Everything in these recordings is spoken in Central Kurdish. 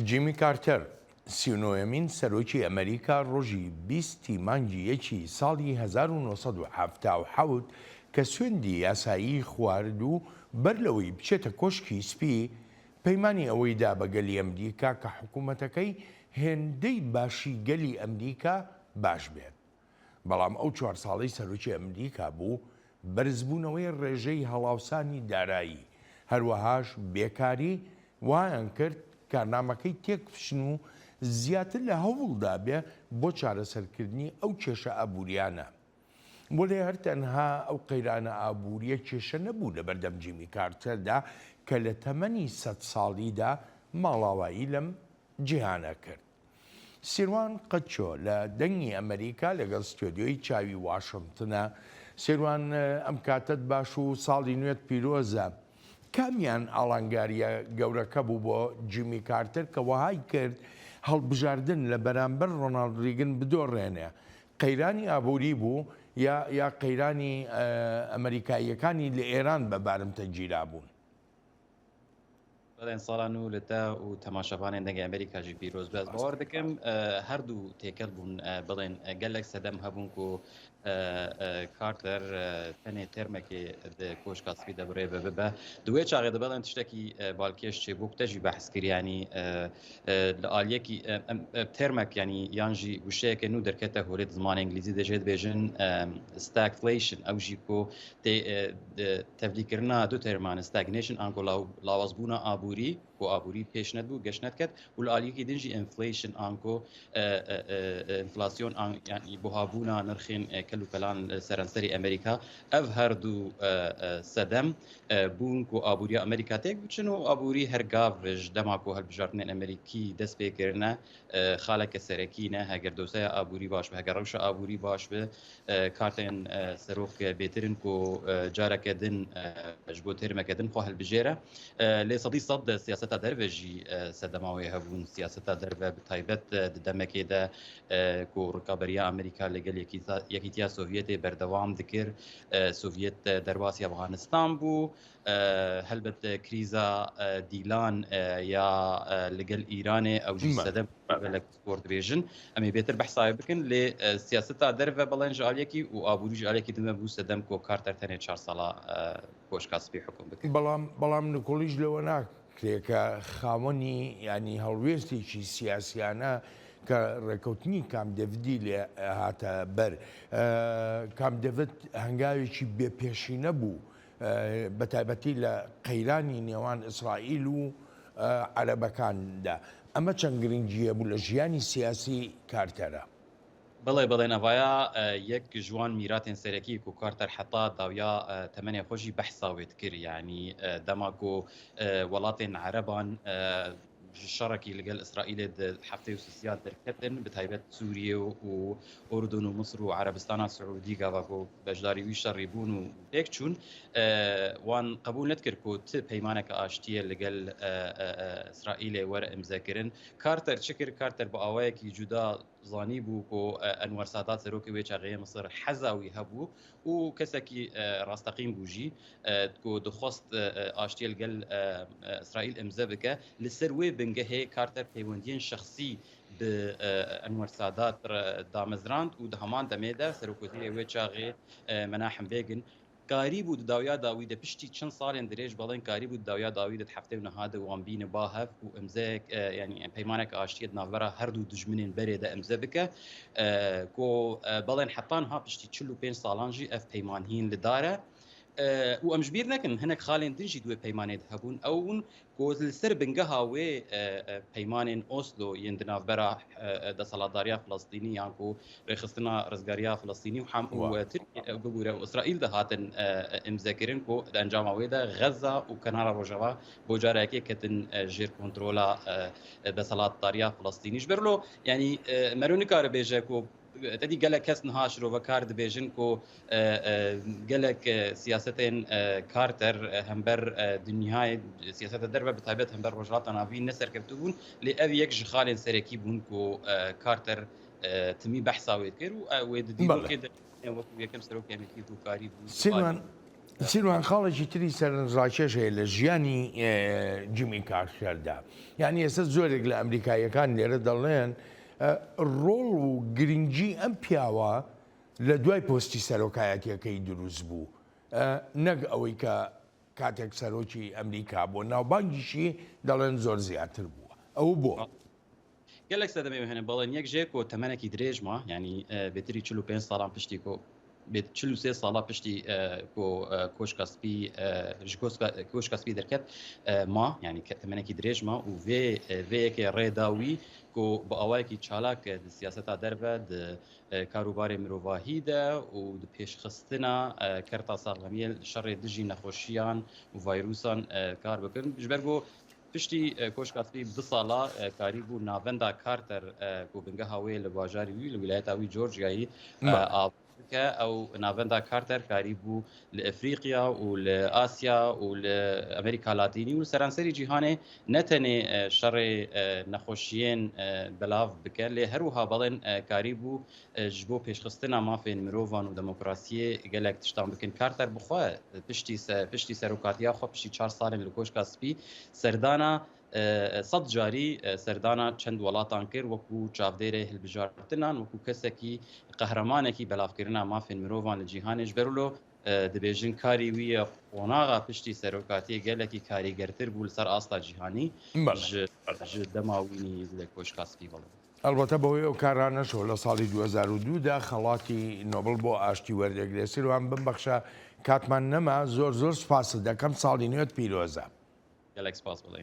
جیمی کارتەر 39مین سەرۆکی ئەمریکا ڕۆژی 20 مانگی یەکی ساڵی 1970 کە سوێندی یاسایی خوارد و بەر لەوەی بچێتە کۆشکی سپی پەیمانی ئەوەی دا بە گەلی ئەمریکا کە حکوومەتەکەی هێندەی باشی گەلی ئەمریکا باش بێت. بەڵام ئەو 4 ساڵەی سەرۆکی ئەمریکا بوو بەرزبوونەوەی ڕێژەی هەڵاوسانی دارایی هەروەهاش بێکاری وایان کرد کارنامەکەی تێکفشن و زیاتر لە هەوڵدا بێ بۆ چارەسەرکردنی ئەو کێشە ئابوووریانە. بۆ لێ هەر تەنها ئەو قەیرانە ئابووریە کێشە نەبوو لە بەردەم جیمی کارتەردا کە لە تەمەنی 100 ساڵیدا ماڵاوایی لەم جیهانە کرد. سیروان قەچۆ لە دەنگی ئەمریکا لەگەڵ ستۆدیۆی چاوی واشنگتنە. سیروان ئەم کاتت باش و ساڵی نوێت پیرۆزە. کامیان ئاڵنگاریە گەورەکە بوو بۆ جیمی کارتر کە وەهای کرد هەڵبژاردن لە بەرامبەر ڕۆناڵد ریگن بدۆڕێنێ. قەیرانی ئابووری بوو یا قەیرانی ئەمریکاییەکانی لە ئێران بە بارمتە گیرا بوون. بەڵێن ساڵان و لەتا و تەماشەبانێن دەنگی ئەمریکاژی پیرۆز بەس باوەڕ دەکەم هەردوو تێکەل بوون بڵێن گەلێک سەدەم هەبوون و کارتەر تەنێ تێرمێکی کۆشکا سپی دەبڕێ بە دوێ چاغێ دەبڵێن تشتێکی بالکێش چێ بوو کتەژی بەحسکریانی لە ئالیەکی تێرمێک ینی یانژی وشەیەکە و دەرکێتە هۆرێت زمان ئینگلیزی دەژێت بێژن ستاکفلیشن ئەوژی کۆ تەفلیکردنا دوو تێرمان ستاگنیشن ئانکۆ لاوازبوونە ئابووری بۆ ئابووری پێش نەبوو گەشت نەکرد و لە ئالیەکی دنجی ئینفلیشن ئانکۆ ئینفلاسیۆن بۆهابوونە نرخێن کەل و کەلان سەرانسەری ئەمریکا ئەv هەردوو سەدەم بوون و ئابووری ئەمریکا تێک بچن و ئابووری هەرگاڤژ دەماک و هەلبژاردنێن ئەمریکی دەست پێکردنە خاڵێکە سەرەکینە هەگەر دۆسەیە ئابووری باش بە هەگەر ڕەوشە ئابووری باش بێ کارتێن سەرۆک بێترن و جارەکەدن ژ بۆ تێرمەکەدن خۆ هەلبژێرە لێ سەدی سەد سیاسەتا دەرڤێژی سەدەماوەی هەبوون سیاسەتا دەرڤە بتایبەت دەمەکێدا و ڕکابەریە ئەمریکا لەگەل یەکیتیا سۆڤیەتێ بەردەوام دکرد سۆڤیەت دەرواسی ئەفغانستان بوو هەلبەت کریزا دیلان یا لەگەل ئیرانێ ئەوژی سەدەم لە سپۆرت بێژن ئەمێ بێتر بەحسای بکەن لێ سیاسەتا دەرڤە بەڵێن ژالێکی و ئابووری ژالێکی دمە بوو سەدەم کۆ کارتەر تەنێ 4 ساڵە کۆشکا سپی حکوم بکەن. بەڵام نکۆلیش لەوە ناکرێکە خاوەنی ینی هەڵوێستێکی سیاسیانە کە ڕێکەوتنی کام دەڤدی لێ هاتە بەر کام دەڤد هەنگاوێکی بێپێشی نەبوو بە تایبەتی لە قەیرانی نێوان ئیسرائیل و عەرەبەکاندا. ئەمە چەند گرنگیە بوو لە ژیانی سیاسی کارتەرە. بڵێن ئەڤایە یەک جوان میراتێن سەرەکی و کارتەر حتا داویا تەمەنێ خۆشی بەحساوێت کرد ینی دەماک و وڵاتێن عەرەبان شەڕێکی لەگەل ئیسرائیل هەفتەی و سوسیات دەرکەتن بەتایبەت سووریە و ئوردن و مصر و عەرەبستانە سعودی گاڤاکۆ بەشداری وی شەڕی بوون و تێک چوون وان قبول نەتکرد و ت پەیمانێکە ئاشتیە لەگەل ئیسرائیلێ وەرە ئیمزاکردن کارتەر چ کرد کارتەر بە ئاوایەکی جودا زانی بوو کۆ ئەنوەر سادات سەرۆکی وێ چاغەیە مەسر حەزاوی هەبوو و کەسێکی ڕاستەقیم بووژی کۆ دخواست ئاشتیە لەگەل ئیسرائیل ئەمزە بکە لەسەر وێ بنگە هەیە کارتەر پەیوەندیên شخصی bi ئەنوەر سادات دامەزراند و هەمان دەمێدا سەرۆکوتیە وێ چاغێ مەناحم بێگن کاری بوو داویا داوی دە پشتی چەند ساڵێن درێژ بەڵێن کاری بوو داویا داوی دە هەفتەی و نەهادە وان بینە با هەف و ئەمزەیەک ینی پەیمانێک ئاشتیت ناوەرە هەردوو دژمنێن بەرێدا ئەمزە بکە کۆ بەڵێن حەتان ها پشتی 45 ساڵانژی ئەف پەیمانهین لەدارە و ئەمش بیر نەکەن هەنێک خاڵێن دژی دوێ پەیمانێت هەبوون ئەوون کۆز لەسەر بنگە هاوێ پەیمانێن ئۆسلۆ یەن دناوبەرە دەسەڵاتداریە فلەستینی یانکۆ ڕێخستنا ڕزگاریە فلەستینی و هەم ببوورە و ئیسرائیل دەهاتن ئەمزەکردن کۆ ئەنجاماوێدا غەزا و کەنارە ڕۆژەوە بۆ جارێکی کەتن ژێر کۆنترۆلا دەسەڵاتداریە فلەستینیش بەرلۆ ینی مەرۆ نکارە بێژە کۆ تدی گەلک کەس نها شرۆڤە کار دەبێژن کۆ گەلک سیاستên کارتەر هەمبەر دنیای سیاسەتە دەربە بەتایبەت هەمبەر ڕۆژهاتە ناوی نەسەرکەوتو بوون لێ ئەو یەک ji xalên سەرەکی بوون کۆ کارتەر تمی بەحساوێت کرد و وێ ددی وەکو یەکەم سەرۆکی ئەمریکی بوو کاری بوو. سیروان خاڵێکی تری سەرنجڕاکێشەیە لە ژیانی جیمی کارتەردا. یعنی ئێستا زۆرێک لە ئەمریکایەکان لێرە دەڵێن ڕۆڵ و گرنگی ئەم پیاوە لە دوای پۆستی سەرۆکایەتیەکەی دروست بوو، نەک ئەوەی کە کاتێک سەرۆکی ئەمریکا بۆ ناوبانگیشی دەڵێن زۆر زیاتر بووە. ئەو بۆ gelek se demê hene balên yek jê ku temenekî dirêj ma yanî bêtirî 45 salan piştî ku 43 sala piştî ku koşka spî ji koşka spî derket ma yanî temenekî dirêj ma û vê yekê rêda wî ku bi awayekî çalak di siyaseta derve di karûbarê mirovahî de û di pêşxistina kerta saxlemiyê şerê dijî nexweşiyan û vayrûsan kar bikin ji ber ku piştî koşka spî 2 sala karî bû navenda Carter ku bingeha wê li bajarî wî li wilayeta wî Georgiayê ew navenda Carter karî bû li Efrîqiya û li Asya û li Amerîka Latînî û seranserî cîhanê ne tenê şerê nexweşiyên belav bike lê her wiha belên karî bû ji bo pêşxistina mafên mirovan û demokrasiyê gelek tiştan bikin. Carter bixwe piştî serokatiya xwe piştî 4 salên li koşka spî serdana sed carî serdana çend welatan kir wekû çavdêrê hilbijartinan wekû kesekî qehremanekî belavkirina mafên mirovan li cîhanê ji ber lo dibêjin karî wî ye qonaxa piştî serokatiyê gelekî karîgertir bû li ser asta cîhanî ji dema wînî li koşka spî bڵێ. ئەلبەتە بەوەی ئەو کاران نەشۆ لە ساڵی 2002دا خەڵاتی نۆبل بۆ ئاشتی وەردەگرێ. سیروان بمبەخشە کاتمان نەما زۆر سوپاس دەکەم ساڵی نوێت پیرۆزە. gelek spas بڵێ.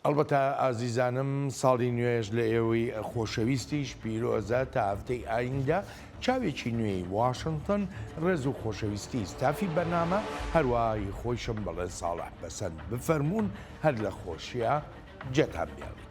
ئەلبەتە ئازیزانم ساڵی نوێژ لە ئێوەی خۆشەویستیش پیرۆزە تا هەفتەی ئایندا چاوێکی نوێی واشنگتن ڕێز و خۆشەویستی ستافی بەرنامە هەروەهای خۆشم بەڵێن ساڵح بەسەند بفەرمونون هەر لە خۆشیە جێتان بێڵی.